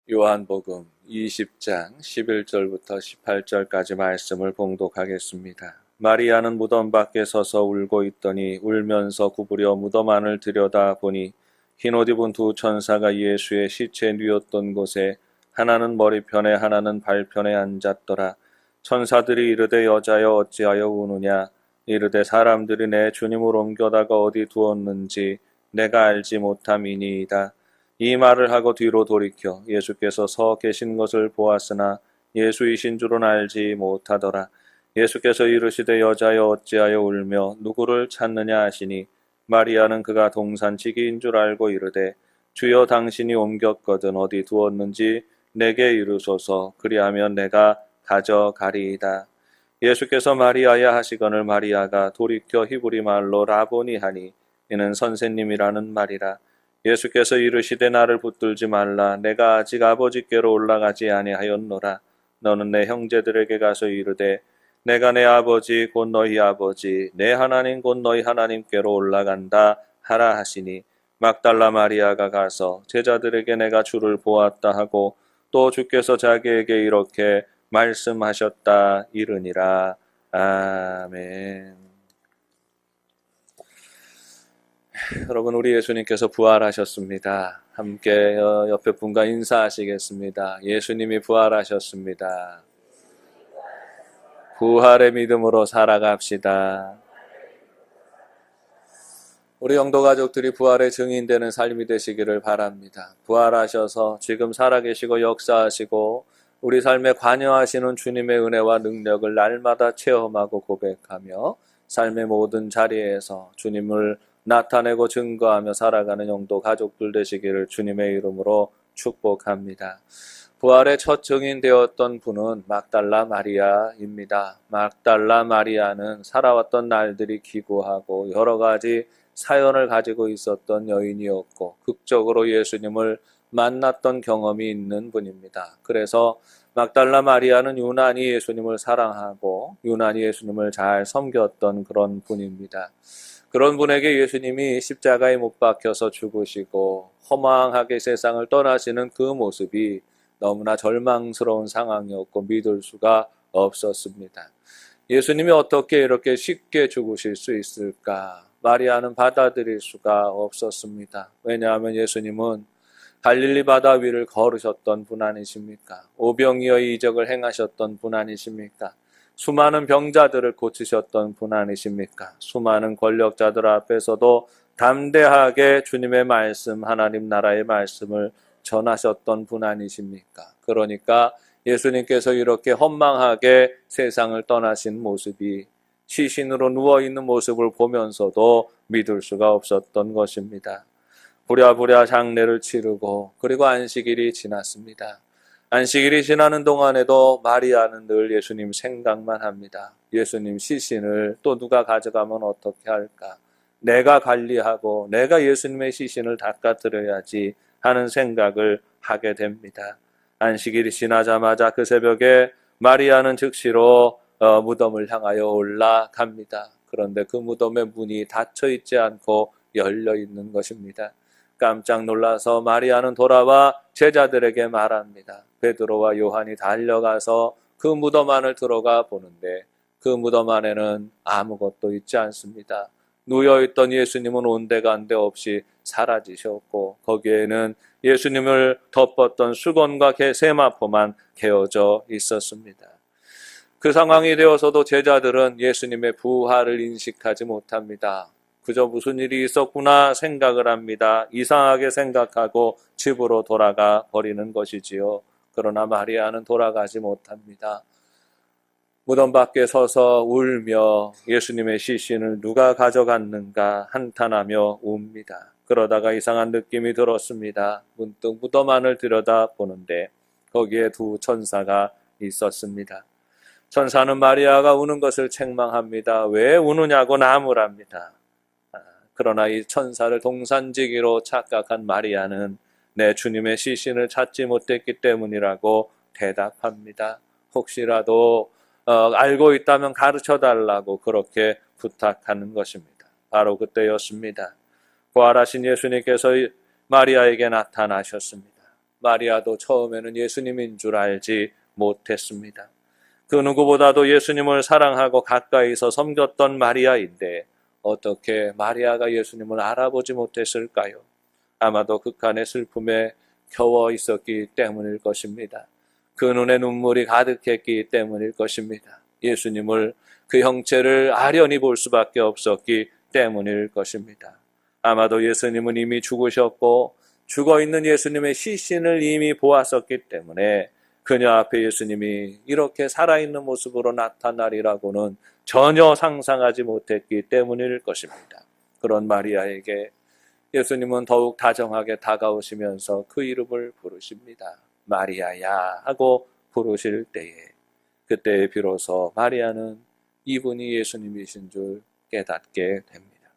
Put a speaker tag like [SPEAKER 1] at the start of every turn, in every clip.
[SPEAKER 1] 요한복음 20장 11절부터 18절까지 말씀을 봉독하겠습니다. 마리아는 무덤 밖에 서서 울고 있더니 울면서 구부려 무덤 안을 들여다보니 흰옷 입은 두 천사가 예수의 시체 뉘었던 곳에 하나는 머리편에 하나는 발편에 앉았더라. 천사들이 이르되 여자여 어찌하여 우느냐. 이르되 사람들이 내 주님을 옮겨다가 어디 두었는지 내가 알지 못함이니이다. 이 말을 하고 뒤로 돌이켜 예수께서 서 계신 것을 보았으나 예수이신 줄은 알지 못하더라. 예수께서 이르시되 여자여 어찌하여 울며 누구를 찾느냐 하시니 마리아는 그가 동산치기인 줄 알고 이르되 주여 당신이 옮겼거든 어디 두었는지 내게 이르소서. 그리하면 내가 가져가리이다. 예수께서 마리아야 하시거늘 마리아가 돌이켜 히브리 말로 라보니 하니 이는 선생님이라는 말이라. 예수께서 이르시되 나를 붙들지 말라. 내가 아직 아버지께로 올라가지 아니하였노라. 너는 내 형제들에게 가서 이르되 내가 내 아버지 곧 너희 아버지 내 하나님 곧 너희 하나님께로 올라간다 하라 하시니 막달라 마리아가 가서 제자들에게 내가 주를 보았다 하고 또 주께서 자기에게 이렇게 말씀하셨다 이르니라. 아멘. 여러분, 우리 예수님께서 부활하셨습니다. 함께 옆에 분과 인사하시겠습니다. 예수님이 부활하셨습니다. 부활의 믿음으로 살아갑시다. 우리 영도 가족들이 부활의 증인되는 삶이 되시기를 바랍니다. 부활하셔서 지금 살아계시고 역사하시고 우리 삶에 관여하시는 주님의 은혜와 능력을 날마다 체험하고 고백하며 삶의 모든 자리에서 주님을 나타내고 증거하며 살아가는 영도 가족들 되시기를 주님의 이름으로 축복합니다. 부활의 첫 증인 되었던 분은 막달라 마리아입니다. 막달라 마리아는 살아왔던 날들이 기구하고 여러 가지 사연을 가지고 있었던 여인이었고 극적으로 예수님을 만났던 경험이 있는 분입니다. 그래서 막달라 마리아는 유난히 예수님을 사랑하고 유난히 예수님을 잘 섬겼던 그런 분입니다. 그런 분에게 예수님이 십자가에 못 박혀서 죽으시고 허망하게 세상을 떠나시는 그 모습이 너무나 절망스러운 상황이었고 믿을 수가 없었습니다. 예수님이 어떻게 이렇게 쉽게 죽으실 수 있을까? 마리아는 받아들일 수가 없었습니다. 왜냐하면 예수님은 갈릴리 바다 위를 걸으셨던 분 아니십니까? 오병이어의 이적을 행하셨던 분 아니십니까? 수많은 병자들을 고치셨던 분 아니십니까? 수많은 권력자들 앞에서도 담대하게 주님의 말씀, 하나님 나라의 말씀을 전하셨던 분 아니십니까? 그러니까 예수님께서 이렇게 헌망하게 세상을 떠나신 모습이 시신으로 누워있는 모습을 보면서도 믿을 수가 없었던 것입니다. 부랴부랴 장례를 치르고 그리고 안식일이 지났습니다. 안식일이 지나는 동안에도 마리아는 늘 예수님 생각만 합니다. 예수님 시신을 또 누가 가져가면 어떻게 할까? 내가 관리하고 내가 예수님의 시신을 닦아드려야지 하는 생각을 하게 됩니다. 안식일이 지나자마자 그 새벽에 마리아는 즉시로 무덤을 향하여 올라갑니다. 그런데 그 무덤의 문이 닫혀 있지 않고 열려 있는 것입니다. 깜짝 놀라서 마리아는 돌아와 제자들에게 말합니다. 베드로와 요한이 달려가서 그 무덤 안을 들어가 보는데 그 무덤 안에는 아무것도 있지 않습니다. 누워있던 예수님은 온데간데 없이 사라지셨고 거기에는 예수님을 덮었던 수건과 세마포만 개어져 있었습니다. 그 상황이 되어서도 제자들은 예수님의 부활을 인식하지 못합니다. 그저 무슨 일이 있었구나 생각을 합니다. 이상하게 생각하고 집으로 돌아가 버리는 것이지요. 그러나 마리아는 돌아가지 못합니다. 무덤 밖에 서서 울며 예수님의 시신을 누가 가져갔는가 한탄하며 웁니다. 그러다가 이상한 느낌이 들었습니다. 문득 무덤 안을 들여다보는데 거기에 두 천사가 있었습니다. 천사는 마리아가 우는 것을 책망합니다. 왜 우느냐고 나무랍니다. 그러나 이 천사를 동산지기로 착각한 마리아는 내 주님의 시신을 찾지 못했기 때문이라고 대답합니다. 혹시라도 알고 있다면 가르쳐달라고 그렇게 부탁하는 것입니다. 바로 그때였습니다. 부활하신 예수님께서 마리아에게 나타나셨습니다. 마리아도 처음에는 예수님인 줄 알지 못했습니다. 그 누구보다도 예수님을 사랑하고 가까이서 섬겼던 마리아인데 어떻게 마리아가 예수님을 알아보지 못했을까요? 아마도 극한의 슬픔에 겨워 있었기 때문일 것입니다. 그 눈에 눈물이 가득했기 때문일 것입니다. 예수님을, 그 형체를 아련히 볼 수밖에 없었기 때문일 것입니다. 아마도 예수님은 이미 죽으셨고 죽어있는 예수님의 시신을 이미 보았었기 때문에 그녀 앞에 예수님이 이렇게 살아있는 모습으로 나타나리라고는 전혀 상상하지 못했기 때문일 것입니다. 그런 마리아에게 예수님은 더욱 다정하게 다가오시면서 그 이름을 부르십니다. 마리아야 하고 부르실 때에 그때 비로소 마리아는 이분이 예수님이신 줄 깨닫게 됩니다.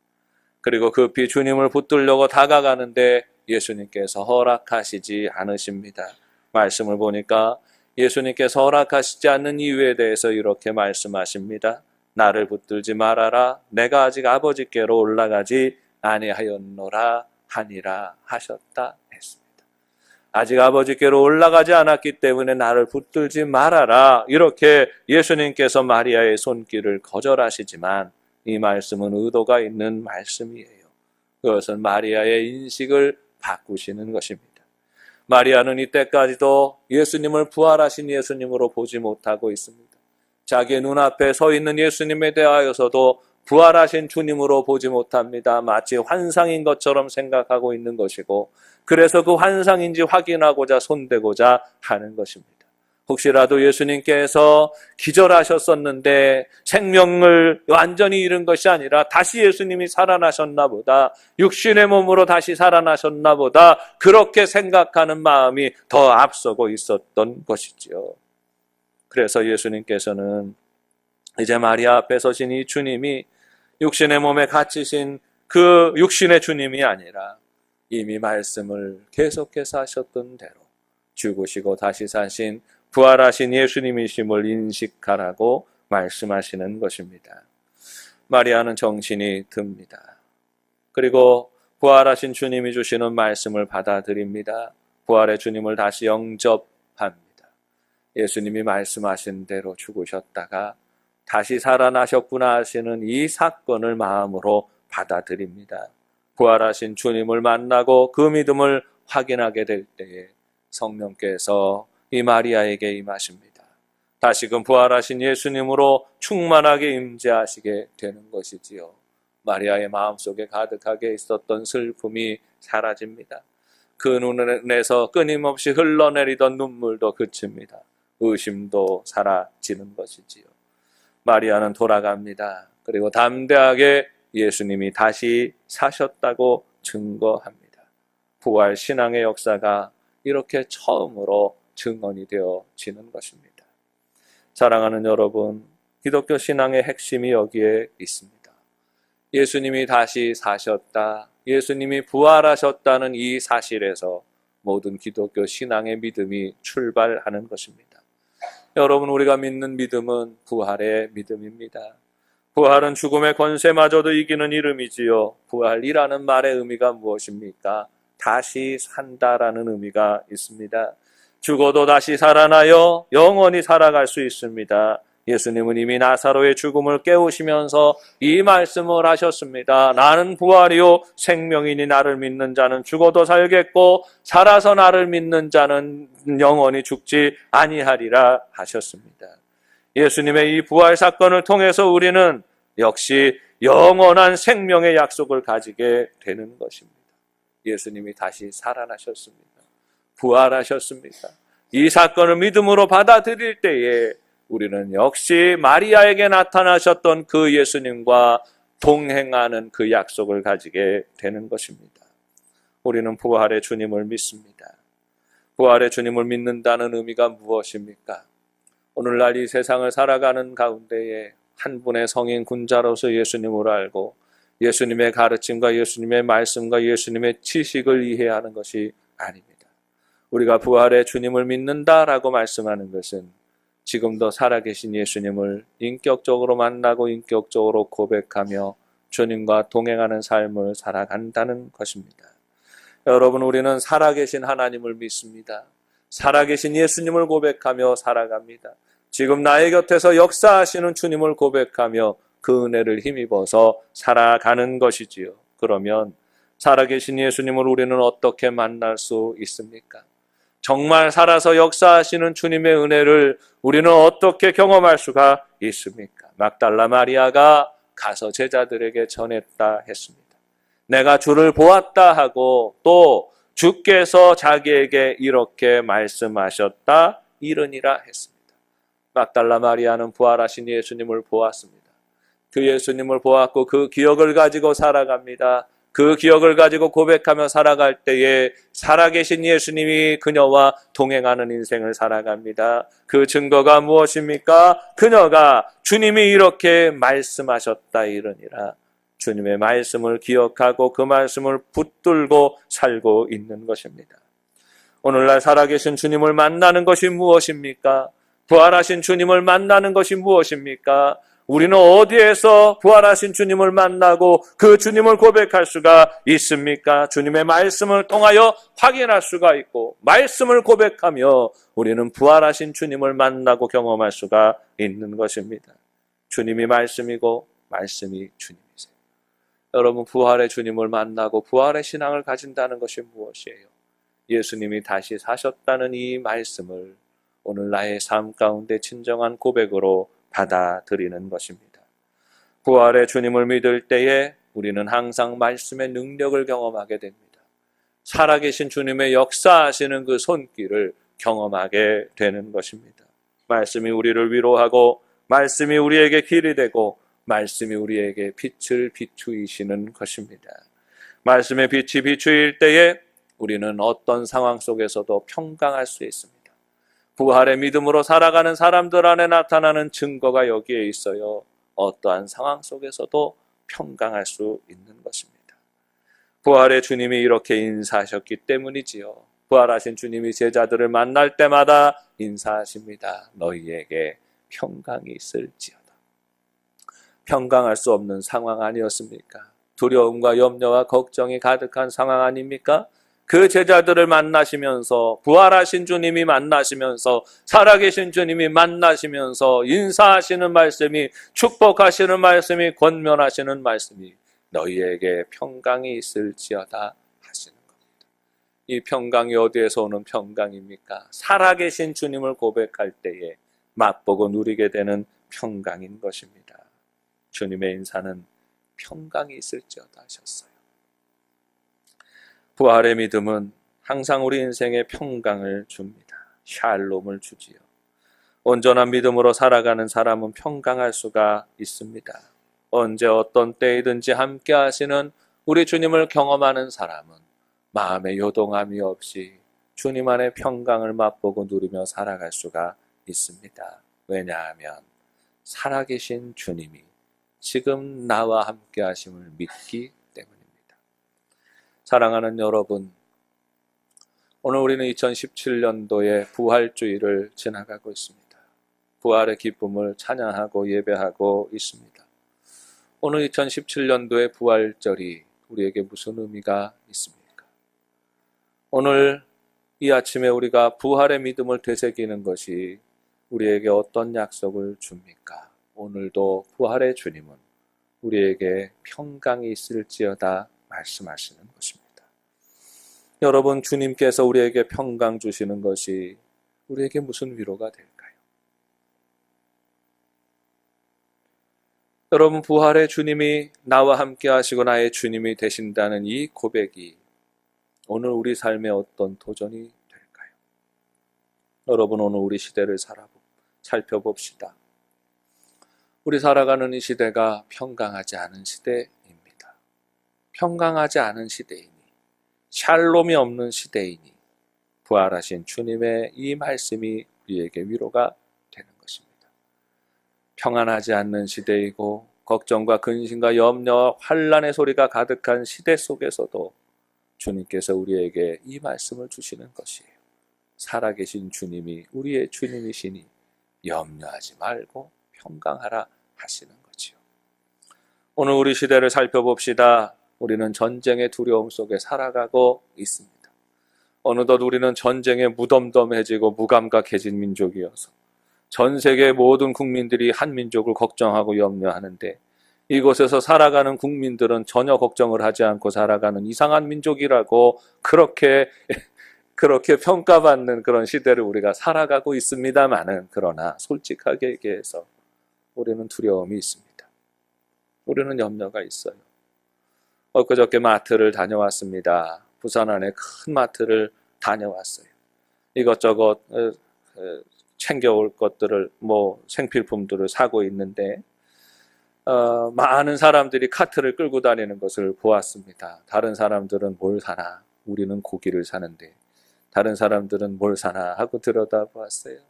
[SPEAKER 1] 그리고 급히 주님을 붙들려고 다가가는데 예수님께서 허락하시지 않으십니다. 말씀을 보니까 예수님께서 허락하시지 않는 이유에 대해서 이렇게 말씀하십니다. 나를 붙들지 말아라. 내가 아직 아버지께로 올라가지 아니하였노라 하니라 하셨다 했습니다. 아직 아버지께로 올라가지 않았기 때문에 나를 붙들지 말아라. 이렇게 예수님께서 마리아의 손길을 거절하시지만 이 말씀은 의도가 있는 말씀이에요. 그것은 마리아의 인식을 바꾸시는 것입니다. 마리아는 이때까지도 예수님을 부활하신 예수님으로 보지 못하고 있습니다. 자기의 눈앞에 서 있는 예수님에 대하여서도 부활하신 주님으로 보지 못합니다. 마치 환상인 것처럼 생각하고 있는 것이고 그래서 그 환상인지 확인하고자 손대고자 하는 것입니다. 혹시라도 예수님께서 기절하셨었는데 생명을 완전히 잃은 것이 아니라 다시 예수님이 살아나셨나 보다, 육신의 몸으로 다시 살아나셨나 보다, 그렇게 생각하는 마음이 더 앞서고 있었던 것이지요. 그래서 예수님께서는 이제 마리아 앞에 서신 이 주님이 육신의 몸에 갇히신 그 육신의 주님이 아니라 이미 말씀을 계속해서 하셨던 대로 죽으시고 다시 사신 부활하신 예수님이심을 인식하라고 말씀하시는 것입니다. 마리아는 정신이 듭니다. 그리고 부활하신 주님이 주시는 말씀을 받아들입니다. 부활의 주님을 다시 영접합니다. 예수님이 말씀하신 대로 죽으셨다가 다시 살아나셨구나 하시는 이 사건을 마음으로 받아들입니다. 부활하신 주님을 만나고 그 믿음을 확인하게 될 때에 성령께서 이 마리아에게 임하십니다. 다시금 부활하신 예수님으로 충만하게 임재하시게 되는 것이지요. 마리아의 마음속에 가득하게 있었던 슬픔이 사라집니다. 그 눈에서 끊임없이 흘러내리던 눈물도 그칩니다. 의심도 사라지는 것이지요. 마리아는 돌아갑니다. 그리고 담대하게 예수님이 다시 사셨다고 증거합니다. 부활 신앙의 역사가 이렇게 처음으로 증언이 되어지는 것입니다. 사랑하는 여러분, 기독교 신앙의 핵심이 여기에 있습니다. 예수님이 다시 사셨다, 예수님이 부활하셨다는 이 사실에서 모든 기독교 신앙의 믿음이 출발하는 것입니다. 여러분, 우리가 믿는 믿음은 부활의 믿음입니다. 부활은 죽음의 권세마저도 이기는 이름이지요. 부활이라는 말의 의미가 무엇입니까? 다시 산다라는 의미가 있습니다. 죽어도 다시 살아나여 영원히 살아갈 수 있습니다. 예수님은 이미 나사로의 죽음을 깨우시면서 이 말씀을 하셨습니다. 나는 부활이요 생명이니 나를 믿는 자는 죽어도 살겠고 살아서 나를 믿는 자는 영원히 죽지 아니하리라 하셨습니다. 예수님의 이 부활 사건을 통해서 우리는 역시 영원한 생명의 약속을 가지게 되는 것입니다. 예수님이 다시 살아나셨습니다. 부활하셨습니다. 이 사건을 믿음으로 받아들일 때에 우리는 역시 마리아에게 나타나셨던 그 예수님과 동행하는 그 약속을 가지게 되는 것입니다. 우리는 부활의 주님을 믿습니다. 부활의 주님을 믿는다는 의미가 무엇입니까? 오늘날 이 세상을 살아가는 가운데에 한 분의 성인 군자로서 예수님을 알고 예수님의 가르침과 예수님의 말씀과 예수님의 지식을 이해하는 것이 아닙니다. 우리가 부활의 주님을 믿는다라고 말씀하는 것은 지금도 살아계신 예수님을 인격적으로 만나고 인격적으로 고백하며 주님과 동행하는 삶을 살아간다는 것입니다. 여러분, 우리는 살아계신 하나님을 믿습니다. 살아계신 예수님을 고백하며 살아갑니다. 지금 나의 곁에서 역사하시는 주님을 고백하며 그 은혜를 힘입어서 살아가는 것이지요. 그러면 살아계신 예수님을 우리는 어떻게 만날 수 있습니까? 정말 살아서 역사하시는 주님의 은혜를 우리는 어떻게 경험할 수가 있습니까? 막달라 마리아가 가서 제자들에게 전했다 했습니다. 내가 주를 보았다 하고 또 주께서 자기에게 이렇게 말씀하셨다 이르니라 했습니다. 막달라 마리아는 부활하신 예수님을 보았습니다. 그 예수님을 보았고 그 기억을 가지고 살아갑니다. 그 기억을 가지고 고백하며 살아갈 때에 살아계신 예수님이 그녀와 동행하는 인생을 살아갑니다. 그 증거가 무엇입니까? 그녀가 주님이 이렇게 말씀하셨다 이러니라. 주님의 말씀을 기억하고 그 말씀을 붙들고 살고 있는 것입니다. 오늘날 살아계신 주님을 만나는 것이 무엇입니까? 부활하신 주님을 만나는 것이 무엇입니까? 우리는 어디에서 부활하신 주님을 만나고 그 주님을 고백할 수가 있습니까? 주님의 말씀을 통하여 확인할 수가 있고 말씀을 고백하며 우리는 부활하신 주님을 만나고 경험할 수가 있는 것입니다. 주님이 말씀이고 말씀이 주님이세요. 여러분, 부활의 주님을 만나고 부활의 신앙을 가진다는 것이 무엇이에요? 예수님이 다시 사셨다는 이 말씀을 오늘 나의 삶 가운데 진정한 고백으로 받아들이는 것입니다. 부활의 주님을 믿을 때에 우리는 항상 말씀의 능력을 경험하게 됩니다. 살아계신 주님의 역사하시는 그 손길을 경험하게 되는 것입니다. 말씀이 우리를 위로하고 말씀이 우리에게 길이 되고 말씀이 우리에게 빛을 비추이시는 것입니다. 말씀의 빛이 비추일 때에 우리는 어떤 상황 속에서도 평강할 수 있습니다. 부활의 믿음으로 살아가는 사람들 안에 나타나는 증거가 여기에 있어요. 어떠한 상황 속에서도 평강할 수 있는 것입니다. 부활의 주님이 이렇게 인사하셨기 때문이지요. 부활하신 주님이 제자들을 만날 때마다 인사하십니다. 너희에게 평강이 있을지어다. 평강할 수 없는 상황 아니었습니까? 두려움과 염려와 걱정이 가득한 상황 아닙니까? 그 제자들을 만나시면서 부활하신 주님이 만나시면서 살아계신 주님이 만나시면서 인사하시는 말씀이 축복하시는 말씀이 권면하시는 말씀이 너희에게 평강이 있을지어다 하시는 겁니다. 이 평강이 어디에서 오는 평강입니까? 살아계신 주님을 고백할 때에 맛보고 누리게 되는 평강인 것입니다. 주님의 인사는 평강이 있을지어다 하셨어요. 부활의 믿음은 항상 우리 인생에 평강을 줍니다. 샬롬을 주지요. 온전한 믿음으로 살아가는 사람은 평강할 수가 있습니다. 언제 어떤 때이든지 함께 하시는 우리 주님을 경험하는 사람은 마음의 요동함이 없이 주님 안에 평강을 맛보고 누리며 살아갈 수가 있습니다. 왜냐하면 살아계신 주님이 지금 나와 함께 하심을 믿기 때문입니다. 사랑하는 여러분, 오늘 우리는 2017년도의 부활주일을 지나가고 있습니다. 부활의 기쁨을 찬양하고 예배하고 있습니다. 오늘 2017년도의 부활절이 우리에게 무슨 의미가 있습니까? 오늘 이 아침에 우리가 부활의 믿음을 되새기는 것이 우리에게 어떤 약속을 줍니까? 오늘도 부활의 주님은 우리에게 평강이 있을지어다 말씀하시는 것입니다. 여러분, 주님께서 우리에게 평강 주시는 것이 우리에게 무슨 위로가 될까요? 여러분, 부활의 주님이 나와 함께 하시고 나의 주님이 되신다는 이 고백이 오늘 우리 삶에 어떤 도전이 될까요? 여러분, 오늘 우리 시대를 살펴봅시다. 우리 살아가는 이 시대가 평강하지 않은 시대입니다. 평강하지 않은 시대이니, 샬롬이 없는 시대이니 부활하신 주님의 이 말씀이 우리에게 위로가 되는 것입니다. 평안하지 않는 시대이고 걱정과 근심과 염려와 환난의 소리가 가득한 시대 속에서도 주님께서 우리에게 이 말씀을 주시는 것이에요. 살아계신 주님이 우리의 주님이시니 염려하지 말고 평강하라 하시는 거지요. 오늘 우리 시대를 살펴봅시다. 우리는 전쟁의 두려움 속에 살아가고 있습니다. 어느덧 우리는 전쟁에 무덤덤해지고 무감각해진 민족이어서 전 세계 모든 국민들이 한 민족을 걱정하고 염려하는데, 이곳에서 살아가는 국민들은 전혀 걱정을 하지 않고 살아가는 이상한 민족이라고 그렇게 평가받는 그런 시대를 우리가 살아가고 있습니다만은, 그러나 솔직하게 얘기해서 우리는 두려움이 있습니다. 우리는 염려가 있어요. 엊그저께 마트를 다녀왔습니다. 부산 안에 큰 마트를 다녀왔어요. 이것저것 챙겨올 것들을, 생필품들을 사고 있는데, 많은 사람들이 카트를 끌고 다니는 것을 보았습니다. 다른 사람들은 뭘 사나? 우리는 고기를 사는데 다른 사람들은 뭘 사나 하고 들여다보았어요.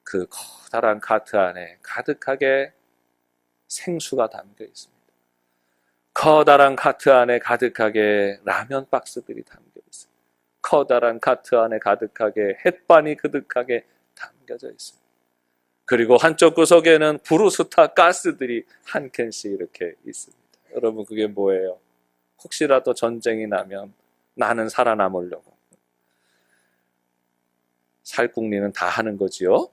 [SPEAKER 1] 그 커다란 카트 안에 가득하게 생수가 담겨 있습니다. 커다란 카트 안에 가득하게 라면 박스들이 담겨 있습니다. 커다란 카트 안에 가득하게 햇반이 그득하게 담겨져 있습니다. 그리고 한쪽 구석에는 브루스타 가스들이 한 캔씩 이렇게 있습니다. 여러분, 그게 뭐예요? 혹시라도 전쟁이 나면 나는 살아남으려고. 살궁리는 다 하는 거지요.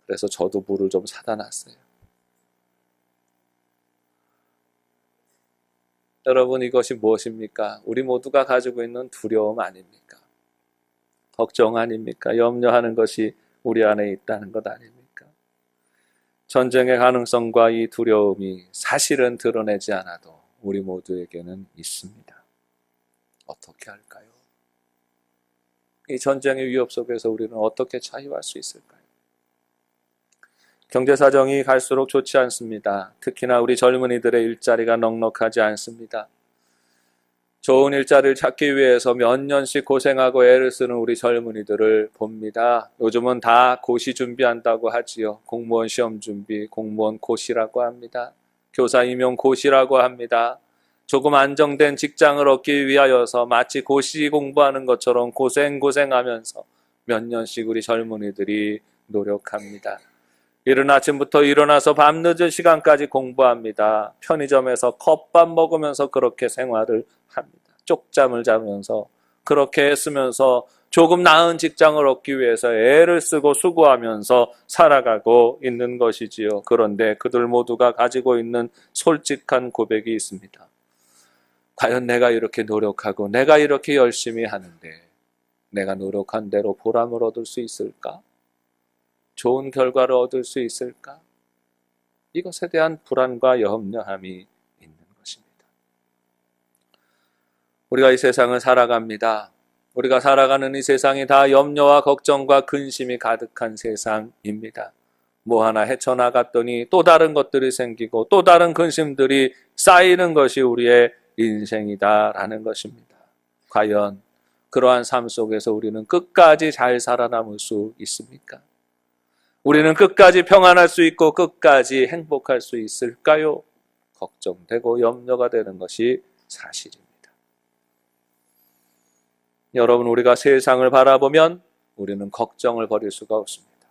[SPEAKER 1] 그래서 저도 물을 좀 사다 놨어요. 여러분, 이것이 무엇입니까? 우리 모두가 가지고 있는 두려움 아닙니까? 걱정 아닙니까? 염려하는 것이 우리 안에 있다는 것 아닙니까? 전쟁의 가능성과 이 두려움이 사실은 드러내지 않아도 우리 모두에게는 있습니다. 어떻게 할까요? 이 전쟁의 위협 속에서 우리는 어떻게 자유할 수 있을까요? 경제 사정이 갈수록 좋지 않습니다. 특히나 우리 젊은이들의 일자리가 넉넉하지 않습니다. 좋은 일자리를 찾기 위해서 몇 년씩 고생하고 애를 쓰는 우리 젊은이들을 봅니다. 요즘은 다 고시 준비한다고 하지요. 공무원 시험 준비, 공무원 고시라고 합니다. 교사 임용 고시라고 합니다. 조금 안정된 직장을 얻기 위하여서 마치 고시 공부하는 것처럼 고생하면서 몇 년씩 우리 젊은이들이 노력합니다. 이른 아침부터 일어나서 밤늦은 시간까지 공부합니다. 편의점에서 컵밥 먹으면서 그렇게 생활을 합니다. 쪽잠을 자면서 그렇게 했으면서 조금 나은 직장을 얻기 위해서 애를 쓰고 수고하면서 살아가고 있는 것이지요. 그런데 그들 모두가 가지고 있는 솔직한 고백이 있습니다. 과연 내가 이렇게 노력하고 내가 이렇게 열심히 하는데 내가 노력한 대로 보람을 얻을 수 있을까? 좋은 결과를 얻을 수 있을까? 이것에 대한 불안과 염려함이 있는 것입니다. 우리가 이 세상을 살아갑니다. 우리가 살아가는 이 세상이 다 염려와 걱정과 근심이 가득한 세상입니다. 뭐 하나 헤쳐나갔더니 또 다른 것들이 생기고 또 다른 근심들이 쌓이는 것이 우리의 인생이다라는 것입니다. 과연 그러한 삶 속에서 우리는 끝까지 잘 살아남을 수 있습니까? 우리는 끝까지 평안할 수 있고 끝까지 행복할 수 있을까요? 걱정되고 염려가 되는 것이 사실입니다. 여러분, 우리가 세상을 바라보면 우리는 걱정을 버릴 수가 없습니다.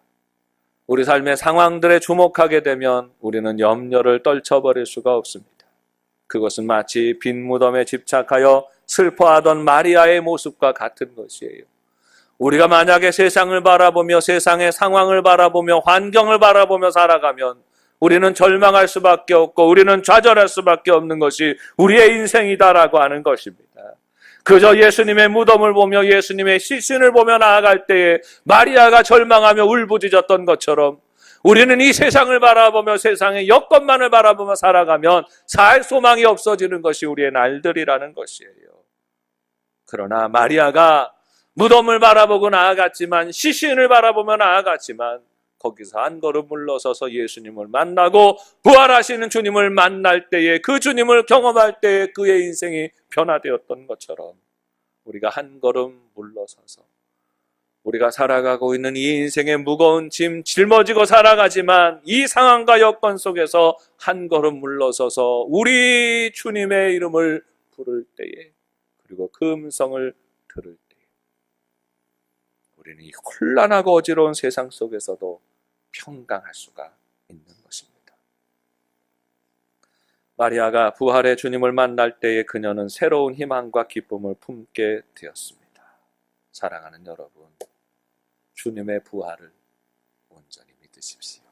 [SPEAKER 1] 우리 삶의 상황들에 주목하게 되면 우리는 염려를 떨쳐버릴 수가 없습니다. 그것은 마치 빈 무덤에 집착하여 슬퍼하던 마리아의 모습과 같은 것이에요. 우리가 만약에 세상을 바라보며 세상의 상황을 바라보며 환경을 바라보며 살아가면 우리는 절망할 수밖에 없고 우리는 좌절할 수밖에 없는 것이 우리의 인생이다라고 하는 것입니다. 그저 예수님의 무덤을 보며 예수님의 시신을 보며 나아갈 때에 마리아가 절망하며 울부짖었던 것처럼 우리는 이 세상을 바라보며 세상의 여건만을 바라보며 살아가면 살 소망이 없어지는 것이 우리의 날들이라는 것이에요. 그러나 마리아가 무덤을 바라보고 나아갔지만, 시신을 바라보며 나아갔지만 거기서 한 걸음 물러서서 예수님을 만나고 부활하시는 주님을 만날 때에, 그 주님을 경험할 때에 그의 인생이 변화되었던 것처럼 우리가 한 걸음 물러서서 우리가 살아가고 있는 이 인생의 무거운 짐 짊어지고 살아가지만 이 상황과 여건 속에서 한 걸음 물러서서 우리 주님의 이름을 부를 때에, 그리고 그 음성을 들을 때에 우리는 이 혼란하고 어지러운 세상 속에서도 평강할 수가 있는 것입니다. 마리아가 부활의 주님을 만날 때에 그녀는 새로운 희망과 기쁨을 품게 되었습니다. 사랑하는 여러분, 주님의 부활을 온전히 믿으십시오.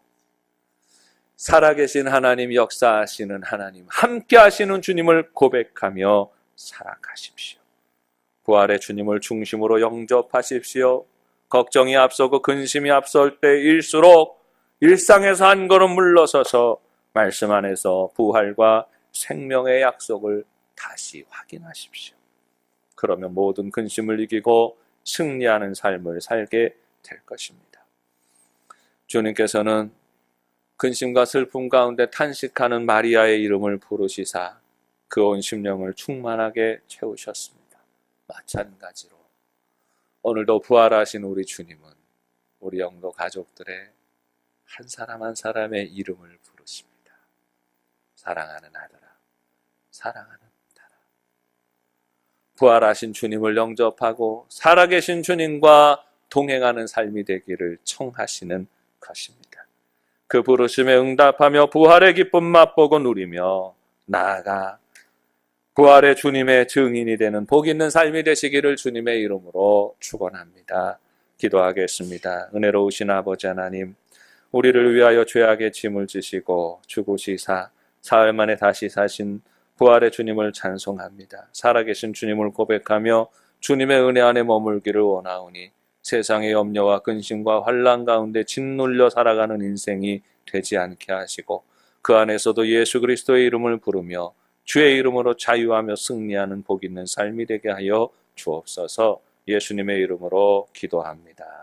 [SPEAKER 1] 살아계신 하나님, 역사하시는 하나님, 함께 하시는 주님을 고백하며 살아가십시오. 부활의 주님을 중심으로 영접하십시오. 걱정이 앞서고 근심이 앞설 때일수록 일상에서 한 걸음 물러서서 말씀 안에서 부활과 생명의 약속을 다시 확인하십시오. 그러면 모든 근심을 이기고 승리하는 삶을 살게 될 것입니다. 주님께서는 근심과 슬픔 가운데 탄식하는 마리아의 이름을 부르시사 그 온 심령을 충만하게 채우셨습니다. 마찬가지로 오늘도 부활하신 우리 주님은 우리 영도 가족들의 한 사람 한 사람의 이름을 부르십니다. 사랑하는 아들아, 사랑하는 딸아. 부활하신 주님을 영접하고 살아계신 주님과 동행하는 삶이 되기를 청하시는 것입니다. 그 부르심에 응답하며 부활의 기쁨 맛보고 누리며 나아가 부활의 주님의 증인이 되는 복 있는 삶이 되시기를 주님의 이름으로 축원합니다. 기도하겠습니다. 은혜로우신 아버지 하나님, 우리를 위하여 죄악의 짐을 지시고 죽으시사 사흘 만에 다시 사신 부활의 주님을 찬송합니다. 살아계신 주님을 고백하며 주님의 은혜 안에 머물기를 원하오니 세상의 염려와 근심과 환난 가운데 짓눌려 살아가는 인생이 되지 않게 하시고 그 안에서도 예수 그리스도의 이름을 부르며 주의 이름으로 자유하며 승리하는 복 있는 삶이 되게 하여 주옵소서. 예수님의 이름으로 기도합니다.